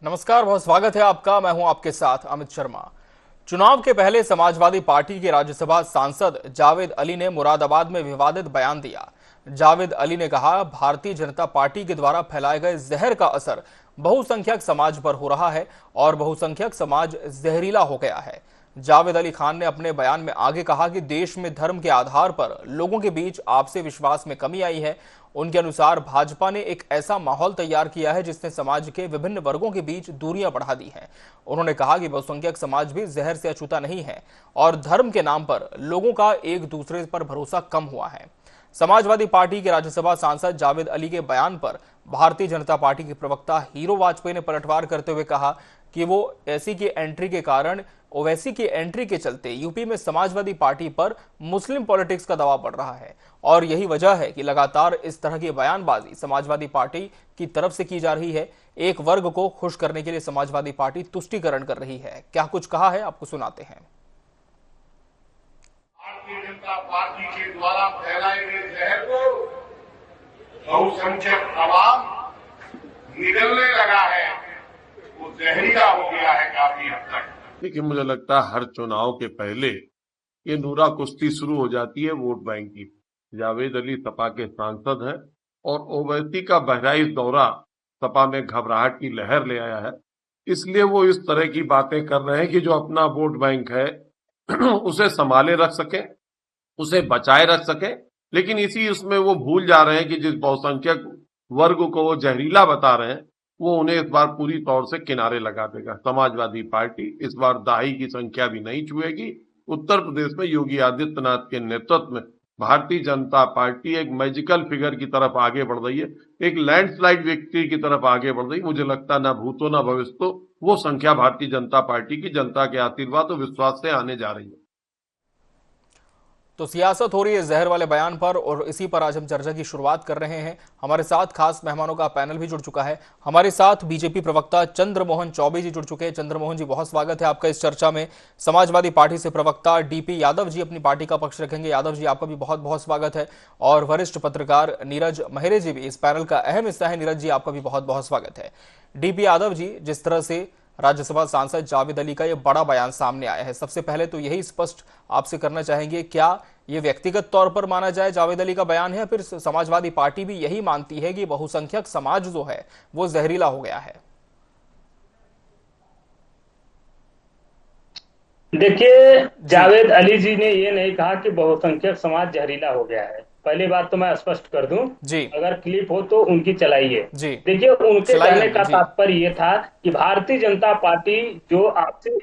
नमस्कार, बहुत स्वागत है आपका। मैं हूं आपके साथ अमित शर्मा। चुनाव के पहले समाजवादी पार्टी के राज्यसभा सांसद जावेद अली ने मुरादाबाद में विवादित बयान दिया। जावेद अली ने कहा, भारतीय जनता पार्टी के द्वारा फैलाए गए जहर का असर बहुसंख्यक समाज पर हो रहा है और बहुसंख्यक समाज जहरीला हो गया है। जावेद अली खान ने अपने बयान में आगे कहा कि देश में धर्म के आधार पर लोगों के बीच आपसी विश्वास में कमी आई है। उनके अनुसार भाजपा ने एक ऐसा माहौल तैयार किया है जिसने समाज के विभिन्न वर्गों के बीच दूरियां बढ़ा दी हैं। उन्होंने कहा कि बहुसंख्यक समाज भी जहर से अछूता नहीं है और धर्म के नाम पर लोगों का एक दूसरे पर भरोसा कम हुआ है। समाजवादी पार्टी के राज्यसभा सांसद जावेद अली के बयान पर भारतीय जनता पार्टी के प्रवक्ता हीरो वाजपेयी ने पलटवार करते हुए कहा कि वो ओवैसी की एंट्री के चलते यूपी में समाजवादी पार्टी पर मुस्लिम पॉलिटिक्स का दबाव बढ़ रहा है और यही वजह है कि लगातार इस तरह की बयानबाजी समाजवादी पार्टी की तरफ से की जा रही है। एक वर्ग को खुश करने के लिए समाजवादी पार्टी तुष्टीकरण कर रही है। क्या कुछ कहा है, आपको सुनाते हैं। भारतीय जनता पार्टी के द्वारा फैलाए गए जहर को बहुसंख्यक आवाम निगलने लगा है, वो जहरीला हो गया है काफी हद तक। देखिए, मुझे लगता है हर चुनाव के पहले ये नूरा कुश्ती शुरू हो जाती है वोट बैंक की। जावेद अली सपा के सांसद हैं और ओवैसी का बहराइच दौरा सपा में घबराहट की लहर ले आया है, इसलिए वो इस तरह की बातें कर रहे हैं कि जो अपना वोट बैंक है उसे संभाले रख सके, उसे बचाए रख सके। लेकिन इसी उसमें वो भूल जा रहे हैं कि जिस बहुसंख्यक वर्ग को वो जहरीला बता रहे हैं वो उन्हें इस बार पूरी तौर से किनारे लगा देगा। समाजवादी पार्टी इस बार दाही की संख्या भी नहीं छुएगी। उत्तर प्रदेश में योगी आदित्यनाथ के नेतृत्व में भारतीय जनता पार्टी एक मैजिकल फिगर की तरफ आगे बढ़ रही है, एक लैंडस्लाइड विक्ट्री की तरफ आगे बढ़ रही है। मुझे लगता है ना भूतो ना भविष्य वो संख्या भारतीय जनता पार्टी की जनता के आशीर्वाद और विश्वास से आने जा रही है। तो सियासत हो रही है जहर वाले बयान पर और इसी पर आज हम चर्चा की शुरुआत कर रहे हैं। हमारे साथ खास मेहमानों का पैनल भी जुड़ चुका है। हमारे साथ बीजेपी प्रवक्ता चंद्रमोहन चौबे जी जुड़ चुके हैं। चंद्रमोहन जी, बहुत स्वागत है आपका इस चर्चा में। समाजवादी पार्टी से प्रवक्ता डीपी यादव जी अपनी पार्टी का पक्ष रखेंगे। यादव जी, आपका भी बहुत बहुत स्वागत है। और वरिष्ठ पत्रकार नीरज महरे जी भी इस पैनल का अहम हिस्सा है। नीरज जी, आपका भी बहुत बहुत स्वागत है। डीपी यादव जी, जिस तरह से राज्यसभा सांसद जावेद अली का यह बड़ा बयान सामने आया है, सबसे पहले तो यही स्पष्ट आपसे करना चाहेंगे, क्या ये व्यक्तिगत तौर पर माना जाए जावेद अली का बयान है या फिर समाजवादी पार्टी भी यही मानती है कि बहुसंख्यक समाज जो है वो जहरीला हो गया है? देखिए, जावेद अली जी ने ये नहीं कहा कि बहुसंख्यक समाज जहरीला हो गया है। पहली बात तो मैं स्पष्ट कर दूं, जी, अगर क्लिप हो तो उनकी चलाइए। जी, देखिए, उनके कहने का जी, तात्पर्य ये था कि भारतीय जनता पार्टी जो आपसे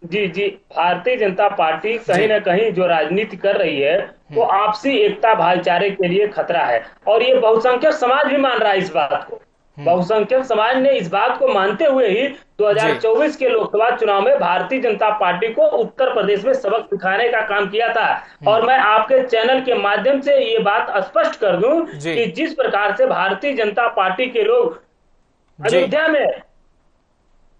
जी जी भारतीय जनता पार्टी कहीं जी, ना कहीं जो राजनीति कर रही है वो आपसी एकता भाईचारे के लिए खतरा है और ये बहुसंख्यक समाज भी मान रहा है इस बात को। बहुसंख्यक समाज ने इस बात को मानते हुए ही जी, 2024 के लोकसभा चुनाव में भारतीय जनता पार्टी को उत्तर प्रदेश में सबक सिखाने का काम किया था। और मैं आपके चैनल के माध्यम से ये बात स्पष्ट कर दूं जी, कि जिस प्रकार से भारतीय जनता पार्टी के लोग जी, अयोध्या में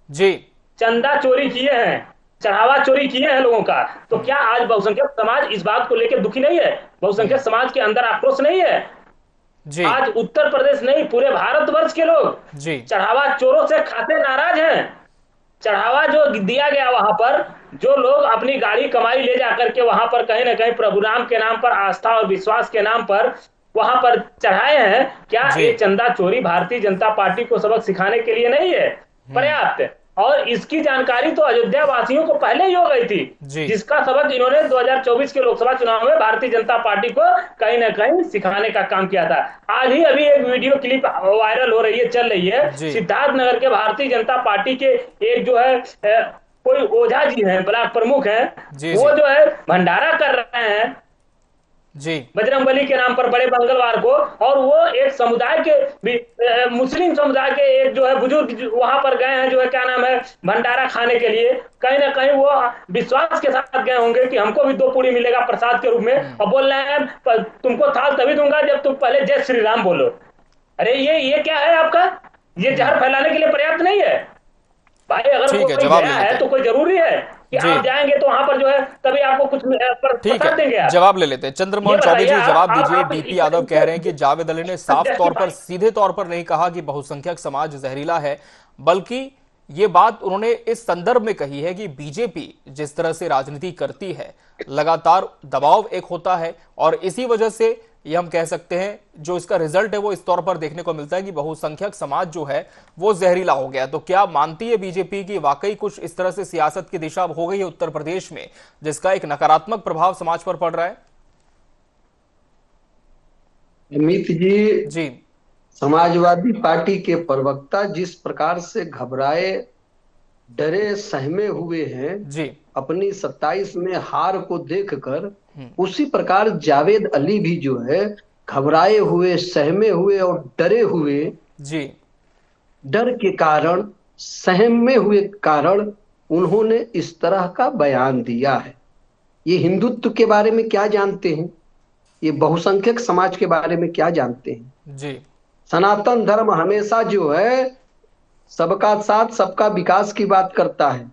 जी, चंदा चोरी किए हैं, चढ़ावा चोरी किए हैं लोगों का, तो क्या आज बहुसंख्यक समाज इस बात को लेकर दुखी नहीं है? बहुसंख्यक समाज के अंदर आक्रोश नहीं है? जी, आज उत्तर प्रदेश नहीं, पूरे भारतवर्ष के लोग जी, चढ़ावा चोरों से खासे नाराज हैं। चढ़ावा जो दिया गया वहां पर, जो लोग अपनी गाड़ी कमाई ले जाकर के वहां पर कहीं ना कहीं प्रभु राम के नाम पर, आस्था और विश्वास के नाम पर वहां पर चढ़ाए हैं, क्या ये चंदा चोरी भारतीय जनता पार्टी को सबक सिखाने के लिए नहीं है? पर्याप्त। और इसकी जानकारी तो अयोध्या वासियों को पहले ही हो गई थी, जिसका सबक इन्होंने 2024 के लोकसभा चुनाव में भारतीय जनता पार्टी को कहीं ना कहीं सिखाने का काम किया था। आज ही अभी एक वीडियो क्लिप वायरल हो रही है, चल रही है, सिद्धार्थनगर के भारतीय जनता पार्टी के एक जो है कोई ओझा जी हैं, ब्लॉक प्रमुख हैं, वो जो है भंडारा कर रहे हैं जी, बजरंगबली के नाम पर बड़े मंगलवार को। और वो एक समुदाय के मुस्लिम समुदाय के एक जो है बुजुर्ग वहां पर गए हैं, जो है क्या नाम है, भंडारा खाने के लिए। कहीं ना कहीं वो विश्वास के साथ गए होंगे कि हमको भी 2 पूरी मिलेगा प्रसाद के रूप में, और बोल रहे हैं तुमको थाल तभी दूंगा जब तुम पहले जय श्री राम बोलो। अरे ये क्या है आपका? ये जहर फैलाने के लिए पर्याप्त नहीं है भाई? अगर कोई गया है तो कोई जरूरी है कि आप जाएंगे तो वहां पर जो है तभी आपको कुछ प्रसाद देंगे आप? जवाब ले लेते हैं। चंद्रमोहन चौबे जी, जवाब दीजिए। डीपी यादव कह रहे हैं कि जावेद अली ने साफ तौर पर, सीधे तौर पर नहीं कहा कि बहुसंख्यक समाज जहरीला है, बल्कि ये बात उन्होंने इस संदर्भ में कही है कि बीजेपी जिस तरह से राजनीति करती है, लगातार दबाव एक होता है और इसी वजह से ये हम कह सकते हैं जो इसका रिजल्ट है वो इस तौर पर देखने को मिलता है कि बहुसंख्यक समाज जो है वो जहरीला हो गया। तो क्या मानती है बीजेपी की वाकई कुछ इस तरह से सियासत की दिशा हो गई है उत्तर प्रदेश में जिसका एक नकारात्मक प्रभाव समाज पर पड़ रहा है? अमित जी, जी समाजवादी पार्टी के प्रवक्ता जिस प्रकार से घबराए, डरे, सहमे हुए हैं जी अपनी 27 में हार को देखकर, उसी प्रकार जावेद अली भी जो है घबराए हुए, सहमे हुए और डरे हुए, जी डर के कारण, सहमे हुए कारण उन्होंने इस तरह का बयान दिया है। ये हिंदुत्व के बारे में क्या जानते हैं? ये बहुसंख्यक समाज के बारे में क्या जानते हैं? जी सनातन धर्म हमेशा जो है सबका साथ सबका विकास की बात करता है,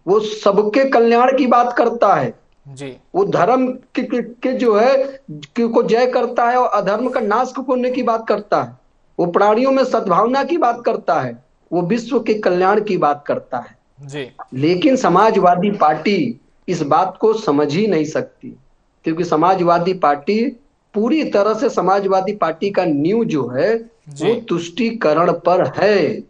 वो सबके कल्याण की बात करता है, जी वो धर्म के जो है को जय करता है और अधर्म का नाश करने की बात करता है, वो प्राणियों में सद्भावना की बात करता है, वो विश्व के कल्याण की बात करता है। जी लेकिन समाजवादी पार्टी इस बात को समझ ही नहीं सकती, क्योंकि समाजवादी पार्टी पूरी तरह से, समाजवादी पार्टी का नींव जो है वो तुष्टीकरण पर है।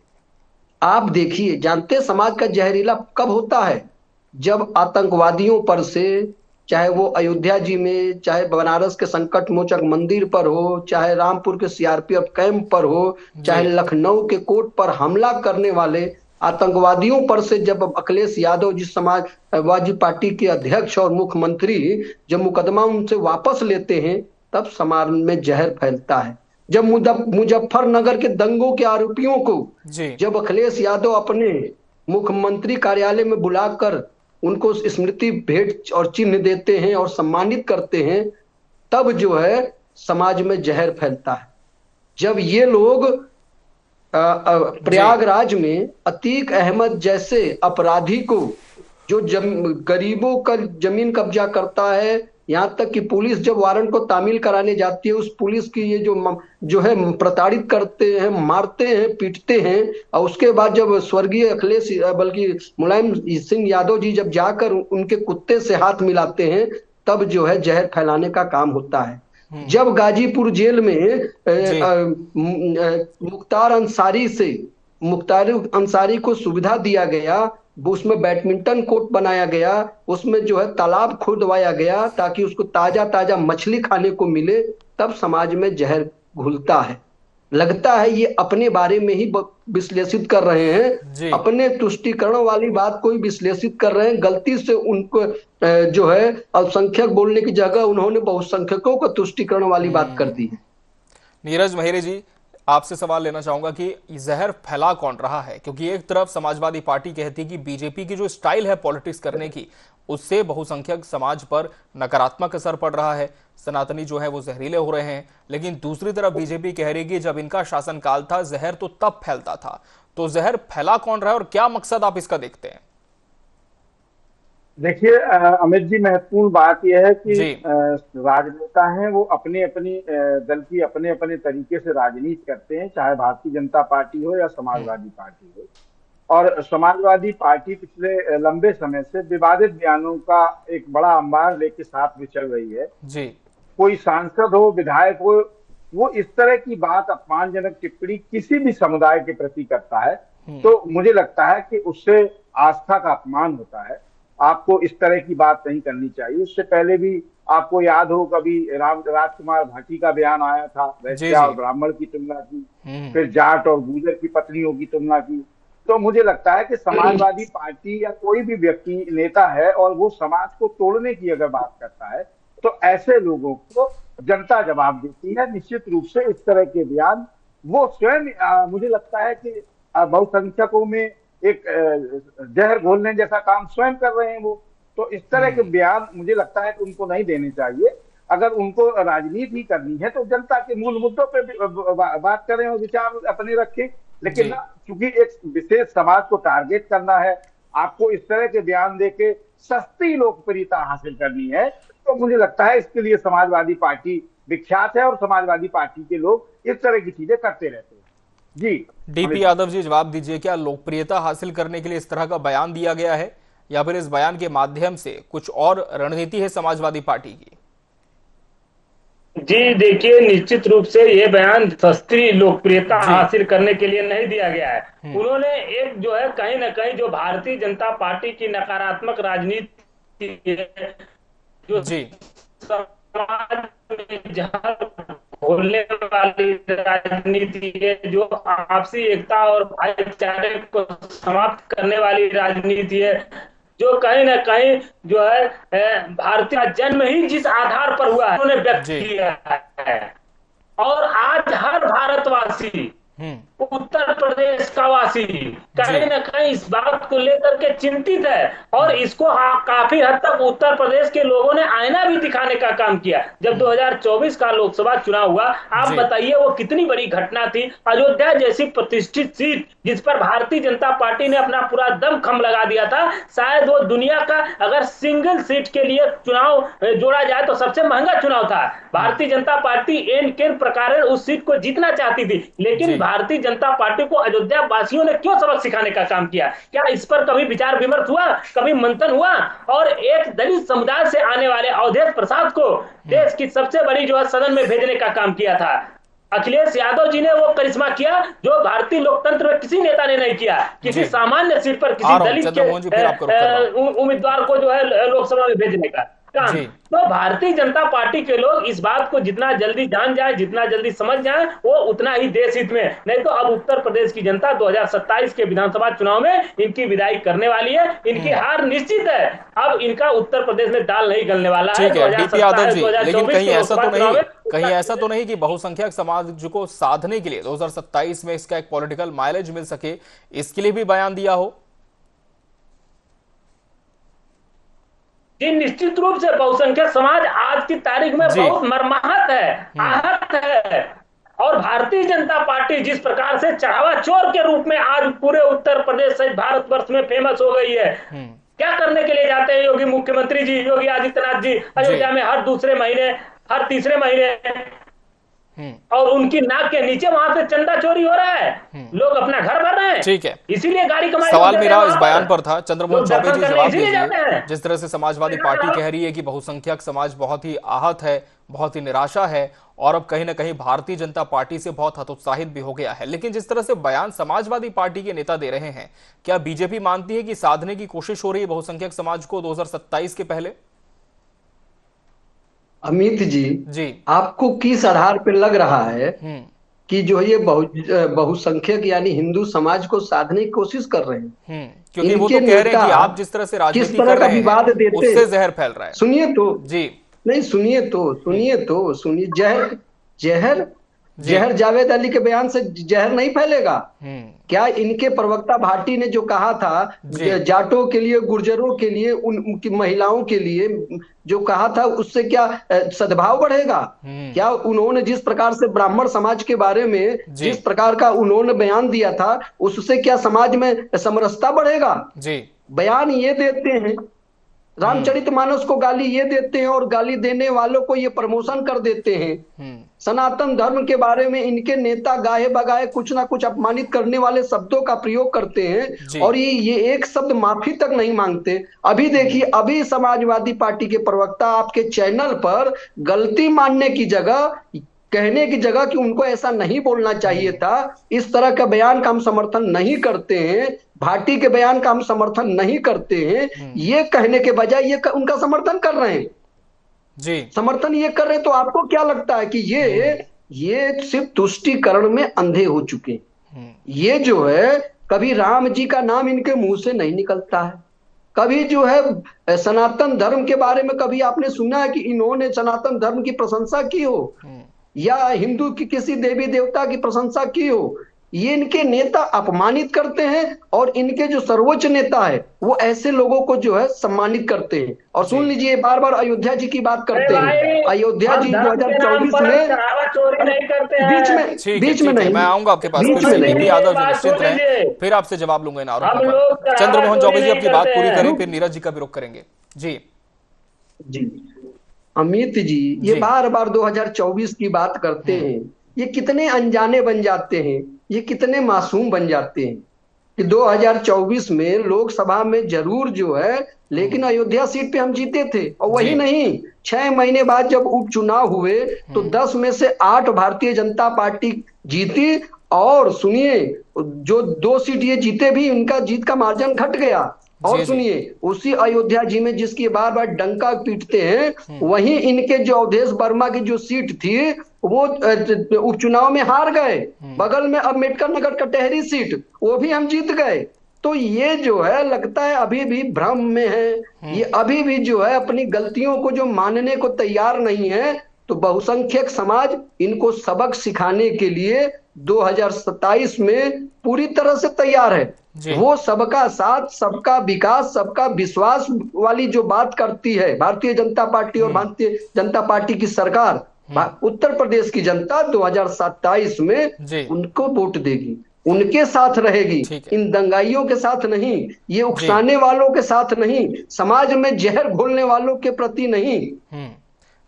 आप देखिए, जानते समाज का जहरीला कब होता है? जब आतंकवादियों पर से, चाहे वो अयोध्या जी में, चाहे बनारस के संकट मोचक मंदिर पर हो, चाहे रामपुर के सीआरपीएफ कैंप पर हो, चाहे लखनऊ के कोर्ट पर हमला करने वाले आतंकवादियों पर से, जब अखिलेश यादव जिस समाजवादी पार्टी के अध्यक्ष और मुख्यमंत्री जब मुकदमा उनसे वापस लेते हैं, तब समाज में जहर फैलता है। जब मुजफ्फरनगर के दंगों के आरोपियों को जब अखिलेश यादव अपने मुख्यमंत्री कार्यालय में बुलाकर उनको स्मृति भेंट और चिन्ह देते हैं और सम्मानित करते हैं, तब जो है समाज में जहर फैलता है। जब ये लोग प्रयागराज में अतीक अहमद जैसे अपराधी को, जो गरीबों का जमीन कब्जा करता है, यहाँ तक कि पुलिस जब वारंट को तामील कराने जाती है, उस पुलिस की ये जो है प्रताड़ित करते हैं, मारते हैं, पीटते हैं, और उसके बाद जब स्वर्गीय अखिलेश बल्कि मुलायम सिंह यादव जी जब जाकर उनके कुत्ते से हाथ मिलाते हैं, तब जो है जहर फैलाने का काम होता है। जब गाजीपुर जेल में मुख्तार अंसारी को सुविधा दिया गया, उसमें बैडमिंटन कोर्ट बनाया गया, उसमें जो है तालाब खुदवाया गया ताकि उसको ताजा ताजा मछली खाने को मिले, तब समाज में जहर घुलता है। लगता है ये अपने बारे में ही विश्लेषित कर रहे हैं, अपने तुष्टीकरण वाली बात को ही विश्लेषित कर रहे हैं। गलती से उनको जो है अल्पसंख्यक बोलने की जगह उन्होंने बहुसंख्यकों को तुष्टीकरण वाली बात कर दी है। नीरज महेरे जी, आपसे सवाल लेना चाहूंगा कि जहर फैला कौन रहा है? क्योंकि एक तरफ समाजवादी पार्टी कहती है कि बीजेपी की जो स्टाइल है पॉलिटिक्स करने की, उससे बहुसंख्यक समाज पर नकारात्मक असर पड़ रहा है, सनातनी जो है वो जहरीले हो रहे हैं, लेकिन दूसरी तरफ बीजेपी कह रही है कि जब इनका शासनकाल था जहर तो तब फैलता था। तो जहर फैला कौन रहा है और क्या मकसद आप इसका देखते हैं? देखिए अमित जी, महत्वपूर्ण बात यह है कि राजनेता हैं वो अपने अपनी दल की अपने अपने तरीके से राजनीति करते हैं, चाहे भारतीय जनता पार्टी हो या समाजवादी पार्टी हो। और समाजवादी पार्टी पिछले लंबे समय से विवादित बयानों का एक बड़ा अंबार लेके साथ में चल रही है। कोई सांसद हो, विधायक हो, वो इस तरह की बात, अपमानजनक टिप्पणी किसी भी समुदाय के प्रति करता है तो मुझे लगता है कि उससे आस्था का अपमान होता है। आपको इस तरह की बात नहीं करनी चाहिए। इससे पहले भी आपको याद हो, कभी राजकुमार भाटी का बयान आया था, वैश्या और ब्राह्मण की तुलना की, फिर जाट और गुर्जर की पत्नियों की तुलना की। तो मुझे लगता है कि समाजवादी पार्टी या कोई भी व्यक्ति, नेता है और वो समाज को तोड़ने की अगर बात करता है तो ऐसे लोगों को जनता जवाब देती है। निश्चित रूप से इस तरह के बयान वो स्वयं मुझे लगता है कि बहुसंख्यकों में एक जहर घोलने जैसा काम स्वयं कर रहे हैं वो। तो इस तरह के बयान मुझे लगता है कि उनको नहीं देने चाहिए। अगर उनको राजनीति करनी है तो जनता के मूल मुद्दों पे बात करें और विचार अपने रखें, लेकिन चूंकि एक विशेष समाज को टारगेट करना है, आपको इस तरह के बयान देके सस्ती लोकप्रियता हासिल करनी है, तो मुझे लगता है इसके लिए समाजवादी पार्टी विख्यात है और समाजवादी पार्टी के लोग इस तरह की चीजें करते रहते हैं। जी डीपी यादव जी, जवाब दीजिए, क्या लोकप्रियता हासिल करने के लिए इस तरह का बयान दिया गया है या फिर इस बयान के माध्यम से कुछ और रणनीति है समाजवादी पार्टी की? जी देखिए, निश्चित रूप से ये बयान सस्ती लोकप्रियता हासिल करने के लिए नहीं दिया गया है। उन्होंने एक जो है कहीं ना कहीं जो भारतीय जनता पार्टी की नकारात्मक राजनीति है, जो जी समाज में जहर घोलने वाली राजनीति है, जो आपसी एकता और भाईचारे को समाप्त करने वाली राजनीति है, जो कहीं ना कहीं जो है भारतीय जन्म ही जिस आधार पर हुआ है उन्होंने व्यक्त किया है। और आज हर भारतवासी, उत्तर प्रदेश का वासी कहीं ना कहीं इस बात को लेकर के चिंतित है और इसको काफी हद तक उत्तर प्रदेश के लोगों ने आईना भी दिखाने का काम किया। जब 2024 का लोकसभा चुनाव हुआ, आप बताइए वो कितनी बड़ी घटना थी। अयोध्या जैसी प्रतिष्ठित सीट जिस पर भारतीय जनता पार्टी ने अपना पूरा दमखम लगा दिया था, शायद वो दुनिया का अगर सिंगल सीट के लिए चुनाव जोड़ा जाए तो सबसे महंगा चुनाव था। भारतीय जनता पार्टी एन केन प्रकार उस सीट को जीतना चाहती थी, लेकिन भारतीय जनता पार्टी को अयोध्या वासियों ने क्यों सबक सिखाने का काम किया? क्या इस पर कभी विचार विमर्श हुआ, कभी मंथन हुआ? और एक दलित समुदाय से आने वाले अवधेश प्रसाद को देश की सबसे बड़ी जो है सदन में भेजने का काम किया था। अखिलेश यादव जी ने वो करिश्मा किया जो भारतीय लोकतंत्र में किसी नेता ने नहीं किया। किसी सामान्य सीट पर किसी दलित के उम्मीदवार को जो है लोकसभा में भेजने का काम। तो भारतीय जनता पार्टी के लोग इस बात को जितना जल्दी जान जाए, जितना जल्दी समझ जाए, वो उतना ही देश हित में। नहीं तो अब उत्तर प्रदेश की जनता 2027 के विधानसभा चुनाव में इनकी विदाई करने वाली है। इनकी हार निश्चित है। अब इनका उत्तर प्रदेश में दाल नहीं गलने वाला है। ठीक है डीपी यादव जी, लेकिन कहीं ऐसा तो नहीं कि बहुसंख्यक समाज को साधने के लिए 2027 में इसका एक पॉलिटिकल माइलेज मिल सके, इसके लिए भी बयान दिया हो? जी निश्चित रूप से बहुसंख्यक समाज आज की तारीख में बहुत मर्माहत है, आहत है। और भारतीय जनता पार्टी जिस प्रकार से चढ़ावा चोर के रूप में आज पूरे उत्तर प्रदेश से भारतवर्ष में फेमस हो गई है। क्या करने के लिए जाते हैं योगी मुख्यमंत्री जी, योगी आदित्यनाथ जी अयोध्या में हर दूसरे महीने, हर तीसरे महीने, और उनकी नाक के नीचे वहां से चंदा चोरी हो रहा है। लोग अपना घर भर रहे हैं। ठीक है, इसीलिए गाड़ी कमाई। सवाल मेरा इस बयान पर था। चंद्रमोहन चौबे जी, जवाब दीजिए। जिस तरह से समाजवादी पार्टी कह रही है कि बहुसंख्यक समाज बहुत ही आहत है, बहुत ही निराशा है और अब कहीं ना कहीं भारतीय जनता पार्टी से बहुत हतोत्साहित भी हो गया है, लेकिन जिस तरह से बयान समाजवादी पार्टी के नेता दे रहे हैं, क्या बीजेपी मानती है कि साधने की कोशिश हो रही है बहुसंख्यक समाज को 2027 के पहले? अमित जी आपको किस आधार पर लग रहा है कि जो ये बहुसंख्यक यानी हिंदू समाज को साधने की कोशिश कर रहे हैं? क्योंकि वो तो कह रहे हैं कि आप जिस तरह से राजनीति कर रहे हैं विवाद देते उससे जहर फैल रहा है। सुनिए तो जी, नहीं सुनिए जहर जावेद अली के बयान से जहर नहीं फैलेगा क्या? इनके प्रवक्ता भाटी ने जो कहा था जाटों के लिए, गुर्जरों के लिए, उनकी महिलाओं के लिए जो कहा था, उससे क्या सद्भाव बढ़ेगा? क्या उन्होंने जिस प्रकार से ब्राह्मण समाज के बारे में जिस प्रकार का उन्होंने बयान दिया था, उससे क्या समाज में समरसता बढ़ेगा? बयान ये देते हैं, रामचरितमानस को गाली ये देते हैं और गाली देने वालों को ये प्रमोशन कर देते हैं। सनातन धर्म के बारे में इनके नेता गाहे बगाए कुछ ना कुछ अपमानित करने वाले शब्दों का प्रयोग करते हैं और ये एक शब्द माफी तक नहीं मांगते। अभी देखिए, अभी समाजवादी पार्टी के प्रवक्ता आपके चैनल पर गलती मानने की जगह, कहने की जगह कि उनको ऐसा नहीं बोलना चाहिए था, इस तरह का बयान का हम समर्थन नहीं करते हैं, भाटी के बयान का हम समर्थन नहीं करते हैं, ये कहने के बजाय ये उनका समर्थन कर रहे हैं समर्थन ये कर रहे हैं। तो आपको क्या लगता है कि ये सिर्फ तुष्टीकरण में अंधे हो चुके हैं? ये जो है कभी राम जी का नाम इनके मुंह से नहीं निकलता है, कभी जो है सनातन धर्म के बारे में कभी आपने सुना है कि इन्होंने सनातन धर्म की प्रशंसा की हो या हिंदू की किसी देवी देवता की प्रशंसा की हो? ये इनके नेता अपमानित करते हैं और इनके जो सर्वोच्च नेता है वो ऐसे लोगों को जो है सम्मानित करते हैं। और सुन लीजिए, बार बार अयोध्या जी की बात करते हैं। अयोध्या जी 2024 में बीच में नहीं, मैं आऊंगा आपके पास, यादव जी निश्चित रहें, फिर आपसे जवाब लूंगा इन आरोपों पर। चंद्रमोहन चौबे जी अपनी बात पूरी करें, फिर नीरज जी का भी रुख करेंगे। जी अमित जी, ये बार बार 2024 की बात करते हैं, ये कितने अनजाने बन जाते हैं। ये कितने मासूम बन जाते हैं कि 2024 में लोकसभा में जरूर जो है, लेकिन अयोध्या सीट पे हम जीते थे। और वही नहीं, 6 महीने बाद जब उपचुनाव हुए तो 10 में से 8 भारतीय जनता पार्टी जीती। और सुनिए, जो 2 सीट ये जीते भी, उनका जीत का मार्जिन घट गया। और सुनिए, उसी अयोध्या जी में जिसकी बार बार डंका पीटते हैं, वहीं इनके जो अवधेश वर्मा की जो सीट थी वो उपचुनाव में हार गए। बगल में अम्बेडकर नगर कटहरी सीट, वो भी हम जीत गए। तो ये जो है, लगता है अभी भी भ्रम में है। ये अभी भी जो है अपनी गलतियों को जो मानने को तैयार नहीं है। तो बहुसंख्यक समाज इनको सबक सिखाने के लिए 2027 में पूरी तरह से तैयार है। वो सबका साथ, सबका विकास, सबका विश्वास वाली जो बात करती है भारतीय जनता पार्टी और भारतीय जनता पार्टी की सरकार, उत्तर प्रदेश की जनता 2027 में उनको वोट देगी, उनके साथ रहेगी, इन दंगाइयों के साथ नहीं, ये उकसाने वालों के साथ नहीं, समाज में जहर घोलने वालों के प्रति नहीं।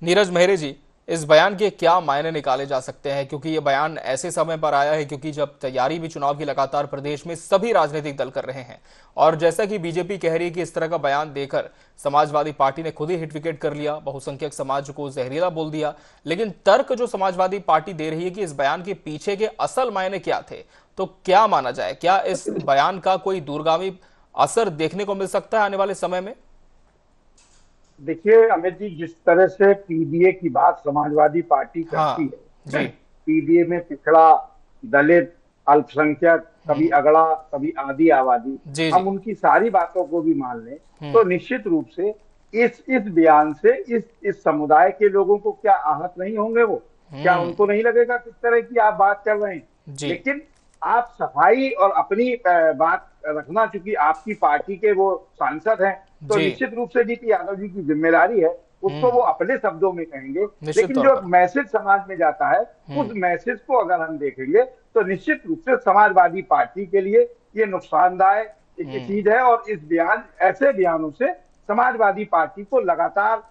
नीरज मेहरे जी, इस बयान के क्या मायने निकाले जा सकते हैं, क्योंकि ये बयान ऐसे समय पर आया है क्योंकि जब तैयारी भी चुनाव की लगातार प्रदेश में सभी राजनीतिक दल कर रहे हैं, और जैसा कि बीजेपी कह रही है कि इस तरह का बयान देकर समाजवादी पार्टी ने खुद ही हिट विकेट कर लिया, बहुसंख्यक समाज को जहरीला बोल दिया। लेकिन तर्क जो समाजवादी पार्टी दे रही है कि इस बयान के पीछे के असल मायने क्या थे, तो क्या माना जाए? क्या इस बयान का कोई दूरगामी असर देखने को मिल सकता है आने वाले समय में? देखिए अमित जी, जिस तरह से पीडीए की बात समाजवादी पार्टी करती है, पीडीए में पिछड़ा, दलित, अल्पसंख्यक, कभी अगड़ा, कभी आदि आबादी, हम उनकी सारी बातों को भी मान लें तो निश्चित रूप से इस बयान से इस समुदाय के लोगों को क्या आहत नहीं होंगे? वो क्या उनको नहीं लगेगा किस तरह की आप बात कर रहे हैं? लेकिन आप सफाई और अपनी बात रखना, चूंकि आपकी पार्टी के वो सांसद हैं, तो निश्चित रूप से डीपी यादव जी की जिम्मेदारी है, उसको वो अपने शब्दों में कहेंगे। लेकिन जो मैसेज समाज में जाता है, उस मैसेज को अगर हम देखेंगे तो निश्चित रूप से समाजवादी पार्टी के लिए ये नुकसानदायक एक चीज है। और ऐसे बयानों से समाजवादी पार्टी को लगातार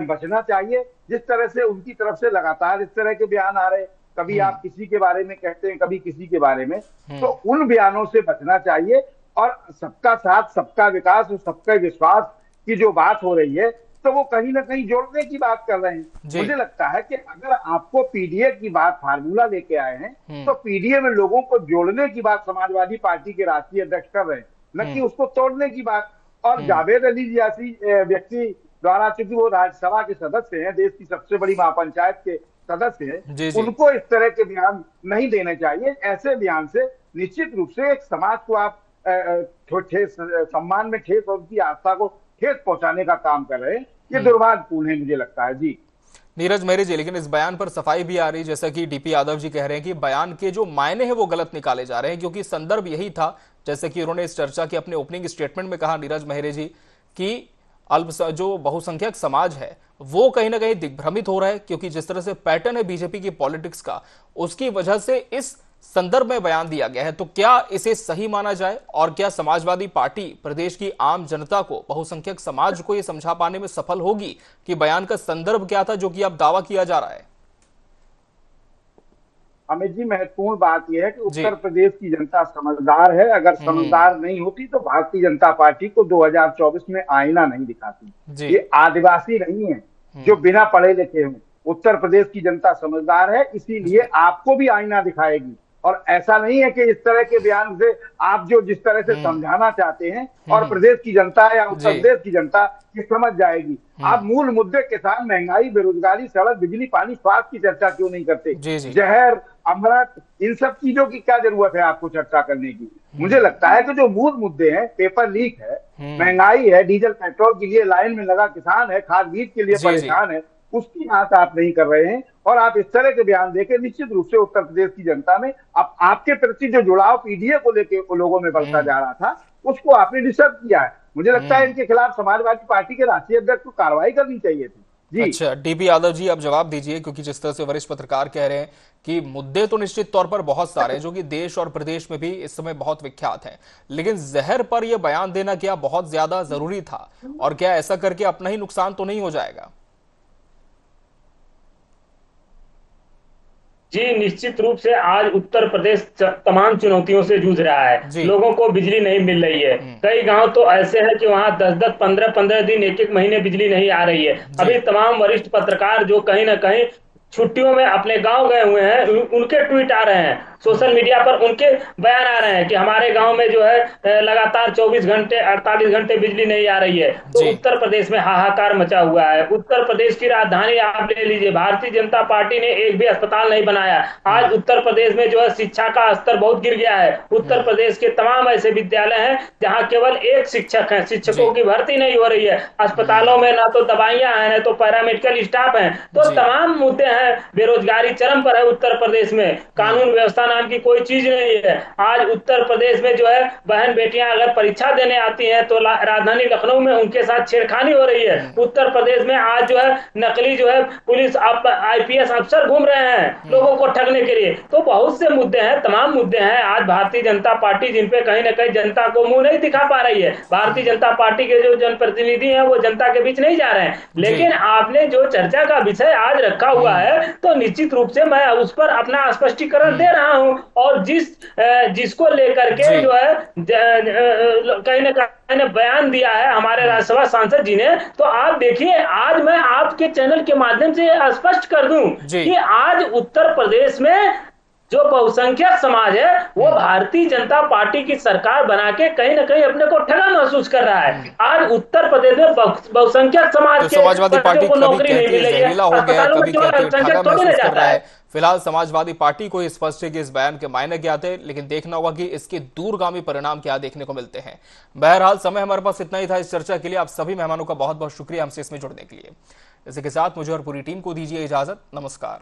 बचना चाहिए। जिस तरह से उनकी तरफ से लगातार इस तरह के बयान आ रहे, कभी आप किसी के बारे में कहते हैं, कभी किसी के बारे में, तो उन बयानों से बचना चाहिए। और सबका साथ, सबका विकास और सबका विश्वास की जो बात हो रही है, तो वो कहीं ना कहीं जोड़ने की बात कर रहे हैं। मुझे लगता है कि अगर आपको पीडीए की बात फार्मूला लेके आए हैं, तो पीडीए में लोगों को जोड़ने की बात समाजवादी पार्टी के राष्ट्रीय अध्यक्ष कर रहे हैं, न कि उसको तोड़ने की बात। और जावेद अली जैसी व्यक्ति द्वारा, चूंकि वो राज्यसभा के सदस्य हैं, देश की सबसे बड़ी महापंचायत के सदस्य हैं, उनको इस तरह के बयान नहीं देने चाहिए। ऐसे बयान से निश्चित रूप से एक समाज को आप सम्मान में ठेस और उनकी आस्था को ठेस पहुंचाने का काम कर रहे हैं। ये दुर्भाग्यपूर्ण है, मुझे लगता है। जी नीरज मेहरे जी, लेकिन इस बयान पर सफाई भी आ रही, जैसा कि डीपी यादव जी कह रहे हैं कि बयान के जो मायने हैं वो गलत निकाले जा रहे हैं, क्योंकि संदर्भ यही था, जैसे कि उन्होंने इस चर्चा के अपने ओपनिंग स्टेटमेंट में कहा नीरज मेहरे जी, कि जो बहुसंख्यक समाज है वो कहीं ना कहीं दिग्भ्रमित हो रहा है, क्योंकि जिस तरह से पैटर्न है बीजेपी की पॉलिटिक्स का, उसकी वजह से इस संदर्भ में बयान दिया गया है। तो क्या इसे सही माना जाए, और क्या समाजवादी पार्टी प्रदेश की आम जनता को, बहुसंख्यक समाज को यह समझा पाने में सफल होगी कि बयान का संदर्भ क्या था, जो कि अब दावा किया जा रहा है? अमित जी, महत्वपूर्ण बात यह है कि उत्तर प्रदेश की जनता समझदार है। अगर समझदार नहीं होती तो भारतीय जनता पार्टी को 2024 में आईना नहीं दिखाती। ये आदिवासी नहीं है जो बिना पढ़े लिखे हों। उत्तर प्रदेश की जनता समझदार है, इसीलिए आपको भी आईना दिखाएगी। और ऐसा नहीं है कि इस तरह के बयान से आप जो जिस तरह से समझाना चाहते हैं और प्रदेश की जनता या उत्तर प्रदेश की जनता ये समझ जाएगी। आप मूल मुद्दे किसान, महंगाई, बेरोजगारी, सड़क, बिजली, पानी, स्वास्थ्य की चर्चा क्यों नहीं करते? जहर, अमृत, इन सब चीजों की क्या जरूरत है आपको चर्चा करने की? मुझे लगता है कि जो मूल मुद्दे हैं, पेपर लीक है, महंगाई है, डीजल पेट्रोल के लिए लाइन में लगा किसान है, खाद बीज के लिए परेशान है, उसकी बात आप नहीं कर रहे हैं। और आप इस तरह के बयान देके निश्चित रूप से उत्तर प्रदेश की जनता में अब आपके प्रति जो जुड़ाव पीडीए को लेके लोगों में बढ़ता जा रहा था, उसको आपने डिस्टर्ब किया है। मुझे लगता है इनके खिलाफ समाजवादी पार्टी के राष्ट्रीय अध्यक्ष को कार्रवाई करनी चाहिए थी। जी अच्छा, डीपी यादव जी, अब जवाब दीजिए, क्योंकि जिस तरह से वरिष्ठ पत्रकार कह रहे हैं कि मुद्दे तो निश्चित तौर पर बहुत सारे हैं जो कि देश और प्रदेश में भी इस समय बहुत विख्यात हैं, लेकिन जहर पर यह बयान देना क्या बहुत ज्यादा जरूरी था, और क्या ऐसा करके अपना ही नुकसान तो नहीं हो जाएगा? जी निश्चित रूप से आज उत्तर प्रदेश तमाम चुनौतियों से जूझ रहा है। लोगों को बिजली नहीं मिल रही है। कई गांव तो ऐसे हैं कि वहां 10-10, 15-15 दिन, एक महीने बिजली नहीं आ रही है। अभी तमाम वरिष्ठ पत्रकार जो कहीं ना कहीं छुट्टियों में अपने गांव गए हुए हैं, उनके ट्वीट आ रहे हैं, सोशल मीडिया पर उनके बयान आ रहे हैं कि हमारे गांव में जो है लगातार 24 घंटे 48 घंटे बिजली नहीं आ रही है। तो उत्तर प्रदेश में हाहाकार मचा हुआ है। उत्तर प्रदेश की राजधानी आप ले लीजिए, भारतीय जनता पार्टी ने एक भी अस्पताल नहीं बनाया। आज उत्तर प्रदेश में जो है शिक्षा का स्तर बहुत गिर गया है। उत्तर प्रदेश के तमाम ऐसे विद्यालय हैं जहां केवल एक शिक्षक है, शिक्षकों की भर्ती नहीं हो रही है। अस्पतालों में ना तो दवाइयां हैं, ना तो पैरामेडिकल स्टाफ है। तो तमाम मुद्दे हैं। बेरोजगारी चरम पर है उत्तर प्रदेश में। कानून व्यवस्था नाम की कोई चीज नहीं है। आज उत्तर प्रदेश में जो है बहन बेटियां अगर परीक्षा देने आती हैं तो राजधानी लखनऊ में उनके साथ छेड़खानी हो रही है। उत्तर प्रदेश में आज जो है नकली जो है पुलिस IPS अफसर घूम रहे हैं लोगों को ठगने के लिए। तो बहुत से मुद्दे हैं, तमाम मुद्दे हैं। आज भारतीय जनता पार्टी जिन पे कहीं ना कहीं जनता को मुंह नहीं दिखा पा रही है। भारतीय जनता पार्टी के जो जनप्रतिनिधि हैं वो जनता के बीच नहीं जा रहे हैं। लेकिन आपने जो चर्चा का विषय आज रखा हुआ है तो निश्चित रूप से मैं उस पर अपना स्पष्टीकरण दे रहा हूं। और जिसको लेकर के जो है कहीं ना कहीं बयान दिया है हमारे राज्यसभा सांसद जी ने, तो आप देखिए, आज मैं आपके चैनल के माध्यम से स्पष्ट कर दूं कि आज उत्तर प्रदेश में जो बहुसंख्यक समाज है वो भारतीय जनता पार्टी की सरकार बना के कहीं ना कहीं अपने को ठगा महसूस कर रहा है। आज उत्तर प्रदेश में बहुसंख्यक समाज तो समाजवादी पार्टी को नौकरी नहीं मिल रही है, अस्पतालों में केवल अल्पसंख्यक थोड़ी ना जाता है। फिलहाल समाजवादी पार्टी को स्पष्ट है कि इस बयान के मायने क्या थे, लेकिन देखना होगा कि इसके दूरगामी परिणाम क्या देखने को मिलते हैं। बहरहाल समय हमारे पास इतना ही था इस चर्चा के लिए। आप सभी मेहमानों का बहुत बहुत शुक्रिया हमसे इसमें जुड़ने के लिए। इसी के साथ मुझे और पूरी टीम को दीजिए इजाजत। नमस्कार।